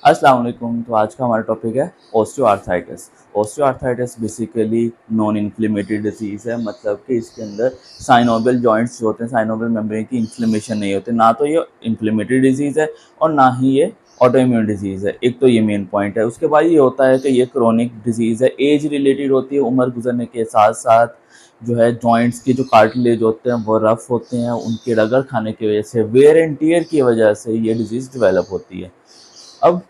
अस्सलाम वालेकुम। तो आज का हमारा टॉपिक है osteoarthritis. Osteoarthritis basically non inflammatory disease है, मतलब कि इसके अंदर साइनोवियल जॉइंट्स जो होते हैं, साइनोवियल मेम्ब्रेन की इन्फ्लेमेशन नहीं होती। ना तो ये इन्फ्लेमेटरी डिजीज़ है और ना ही ये ऑटोइम्यून डिजीज़ है। एक तो ये मेन पॉइंट है। उसके बाद ये होता है कि ये क्रोनिक डिजीज़ है, एज रिलेटेड होती है। उम्र गुजरने के साथ साथ जो है जॉइंट्स के जो कार्टिलेज होते हैं वो रफ होते हैं, उनके रगड़ खाने की वजह से, वेयर एंड टियर की वजह से ये डिजीज़ डेवलप होती है। अब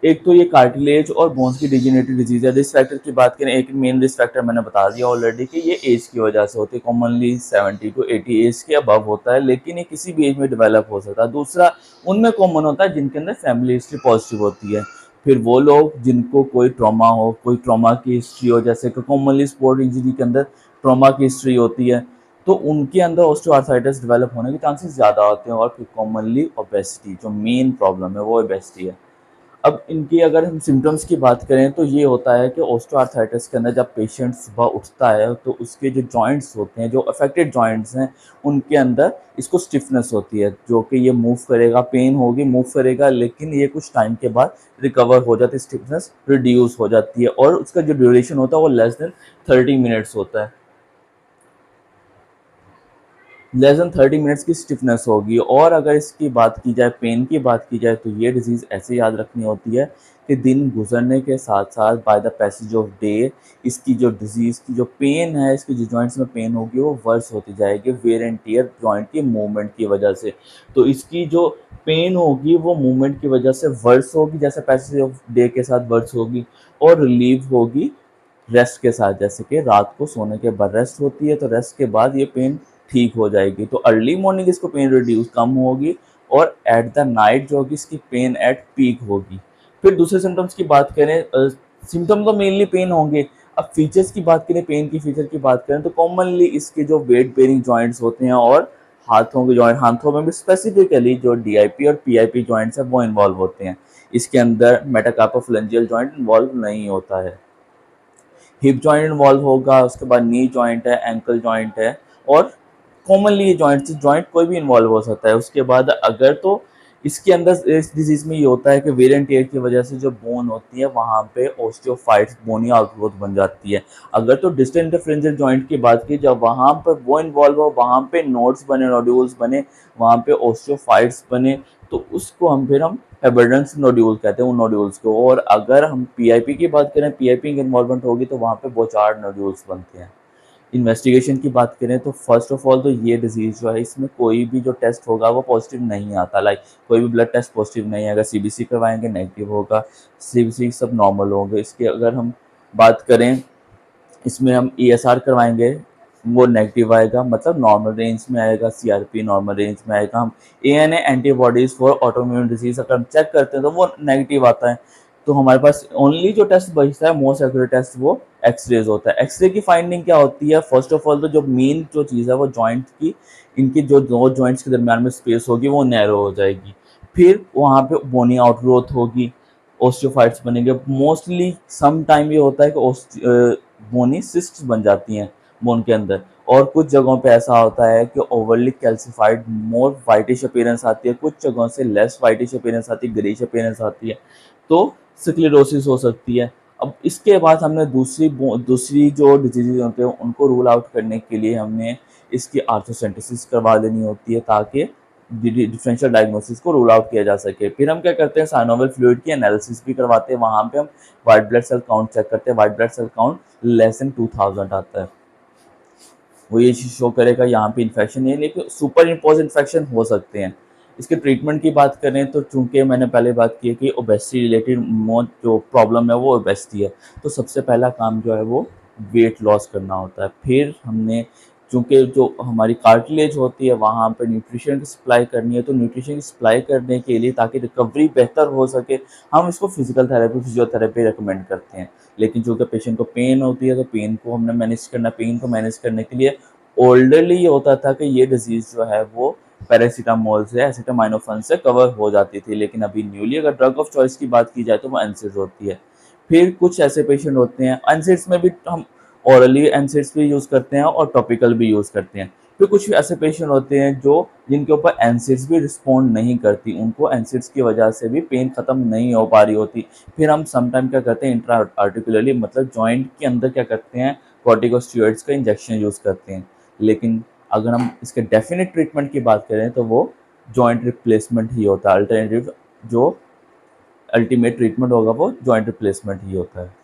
एक तो ये कार्टिलेज और बोन्स की डिजेनरेटिव डिजीज है। रिस्क फैक्टर की बात करें, एक मेन रिस्क फैक्टर मैंने बता दिया ऑलरेडी कि ये एज की वजह से होती है। कॉमनली 70 टू 80 एज के अबव होता है, लेकिन ये किसी भी एज में डेवलप हो सकता है। दूसरा उनमें कॉमन होता है जिनके अंदर फैमिली हिस्ट्री पॉजिटिव होती है। फिर वो लोग जिनको कोई ट्रॉमा हो, कोई ट्रॉमा की हिस्ट्री हो, जैसे कि कॉमनली स्पोर्ट इंजरी के अंदर ट्रॉमा की हिस्ट्री होती है, तो उनके अंदर ऑस्टियोआर्थराइटिस डेवलप होने के चांसेस ज़्यादा होते हैं। और फिर कॉमनली ओबेसिटी, जो मेन प्रॉब्लम है वो ओबेसिटी है। अब इनकी अगर हम सिम्टम्स की बात करें तो ये होता है कि ऑस्टियोआर्थराइटिस के अंदर जब पेशेंट सुबह उठता है तो उसके जो जॉइंट्स होते हैं, जो अफेक्टेड जॉइंट्स हैं, उनके अंदर इसको स्टिफनेस होती है, जो कि ये मूव करेगा, पेन होगी, मूव करेगा, लेकिन ये कुछ टाइम के बाद रिकवर हो जाती है, स्टिफनेस रिड्यूस हो जाती है और उसका जो ड्यूरेशन होता है वो लेस देन 30 मिनट्स होता है। लेस देन 30 मिनट्स की स्टिफनेस होगी। और अगर इसकी बात की जाए, पेन की बात की जाए, तो ये डिज़ीज़ ऐसे याद रखनी होती है कि दिन गुजरने के साथ साथ by the passage of day इसकी जो डिज़ीज़ की जो पेन है, इसकी जो जॉइंट्स में पेन होगी वो वर्स होती जाएगी, वेयर एंड टियर जॉइंट की मूवमेंट की वजह से। तो इसकी जो पेन होगी वो मूवमेंट की वजह से वर्स होगी, जैसे पैसेज ऑफ डे के साथ वर्स होगी, और रिलीव होगी रेस्ट के साथ। जैसे कि रात को सोने के बाद रेस्ट होती है, तो रेस्ट के बाद ये पेन ठीक हो जाएगी, तो अर्ली मॉर्निंग इसको पेन रिड्यूस कम होगी, और एट द नाइट जो होगी इसकी पेन एट पीक होगी। फिर दूसरे सिम्टम्स की बात करें, सिम्टम तो मेनली पेन होंगे। अब फीचर्स की बात करें, पेन की फीचर की बात करें, तो कॉमनली इसके जो वेट बेरिंग जॉइंट्स होते हैं और हाथों के जॉइंट, हाथों में भी स्पेसिफिकली जो डीआईपी और पीआईपी जॉइंट्स हैं वो इन्वॉल्व होते हैं। इसके अंदर मेटाकार्पोफेरेंजियल जॉइंट इन्वॉल्व नहीं होता है। हिप जॉइंट इन्वॉल्व होगा, उसके बाद नी जॉइंट है, एंकल जॉइंट है, और कॉमनली ये जॉइंट कोई भी इन्वॉल्व हो सकता है। उसके बाद अगर तो इसके अंदर इस डिजीज में ये होता है कि वेयर एंड टियर की वजह से जो बोन होती है वहाँ पे ऑस्टियोफाइट्स, बोनी आउटग्रोथ बन जाती है। अगर तो डिस्टल इंटरफेरेंशियल जॉइंट की बात की, जब वहाँ पर वो इन्वॉल्व हो, वहाँ पे नोड्स बने, नोड्यूल्स बने, वहाँ पे ऑस्टियोफाइट्स बने, तो उसको हम एबर्डेंस नोड्यूल कहते हैं उन नोड्यूल्स को। और अगर हम पीआईपी की बात करें, पीआईपी की इन्वॉल्वमेंट होगी तो वहाँ पे बोचार्ड नोड्यूल्स बनते हैं। इन्वेस्टिगेशन की बात करें तो फर्स्ट ऑफ ऑल तो ये डिजीज़ जो है इसमें कोई भी जो टेस्ट होगा वो पॉजिटिव नहीं आता। लाइक कोई भी ब्लड टेस्ट पॉजिटिव नहीं आएगा, सीबीसी करवाएंगे नेगेटिव होगा, सीबीसी सब नॉर्मल होंगे। इसके अगर हम बात करें, इसमें हम ईएसआर करवाएंगे, वो नेगेटिव आएगा, मतलब नॉर्मल रेंज में आएगा, सीआरपी नॉर्मल रेंज में आएगा। हम ANA antibodies for autoimmune disease अगर हम चेक करते हैं तो वो नेगेटिव आता है। तो हमारे पास ओनली जो टेस्ट बचता है, मोस्ट एक्यूरेट टेस्ट, वो एक्सरेज होता है। एक्सरे की फाइंडिंग क्या होती है? फर्स्ट ऑफ ऑल तो जो मेन जो चीज़ है वो जॉइंट की, इनकी जो दो जॉइंट्स के दरमियान में स्पेस होगी वो नैरो हो जाएगी। फिर वहाँ पे बोनी आउटग्रोथ होगी, ओस्टियोफाइट्स बनेंगे। मोस्टली सम टाइम ये होता है कि बोनी सिस्ट्स बन जाती हैं बोन के अंदर, और कुछ जगहों पे ऐसा होता है कि ओवरली कैल्सिफाइड मोर वाइटिश अपीयरेंस आती है, कुछ जगहों से लेस वाइटिश अपीयरेंस आती है, ग्रेइश अपीयरेंस आती है, तो स्क्लेरोसिस हो सकती है। अब इसके बाद हमने दूसरी जो डिजीज़ होते हैं उनको रूल आउट करने के लिए हमने इसकी आर्थोसेंटेसिस करवा देनी होती है, ताकि डिफरेंशियल डायग्नोसिस को रूल आउट किया जा सके। फिर हम क्या करते हैं, साइनोवियल फ्लूइड की एनालिसिस भी करवाते हैं। वहाँ पे हम white blood cell count check करते हैं। White blood cell count less than 2000 आता है, वो ये चीज़ शो करेगा यहाँ पे इन्फेक्शन नहीं है, लेकिन सुपर इम्पोज इन्फेक्शन हो सकते हैं। इसके ट्रीटमेंट की बात करें तो चूंकि मैंने पहले बात की है कि ओबेसिटी रिलेटेड मोस्ट जो प्रॉब्लम है वो ओबेसिटी है, तो सबसे पहला काम जो है वो वेट लॉस करना होता है। फिर हमने चूंकि जो हमारी कार्टिलेज होती है वहाँ पर न्यूट्रिशन की सप्लाई करनी है, तो न्यूट्रिशन की सप्लाई करने के लिए ताकि रिकवरी बेहतर हो सके, हम इसको फिजिकल थेरेपी, फिजियोथेरेपी रिकमेंड करते हैं। लेकिन चूंकि पेशेंट को पेन होती है तो पेन को हमने मैनेज करना, पेन को मैनेज करने के लिए ओल्डरली ये होता था कि ये डिजीज़ जो है वो पैरासीटामोल से, एसिटामाइनोफेन से कवर हो जाती थी, लेकिन अभी न्यूली अगर ड्रग ऑफ चॉइस की बात की जाए तो वो एनसिड्स होती है। फिर कुछ ऐसे पेशेंट होते हैं, एनसिड्स में भी हम ओरली एनसिड्स भी यूज़ करते हैं और टॉपिकल भी यूज़ करते हैं। फिर कुछ ऐसे पेशेंट होते हैं जो जिनके ऊपर एनसेड्स भी रिस्पॉन्ड नहीं करती, उनको एनसेड्स की वजह से भी पेन ख़त्म नहीं हो पा रही होती। फिर हम समटाइम क्या करते हैं, इंट्रा आर्टिकुलरली मतलब जॉइंट के अंदर क्या करते हैं, कॉर्टिकोस्टेरॉइड्स का इंजेक्शन यूज़ करते हैं। लेकिन अगर हम इसके डेफिनिट ट्रीटमेंट की बात करें तो वो जॉइंट रिप्लेसमेंट ही होता है। अल्टरनेटिव जो अल्टीमेट ट्रीटमेंट होगा वो जॉइंट रिप्लेसमेंट ही होता है।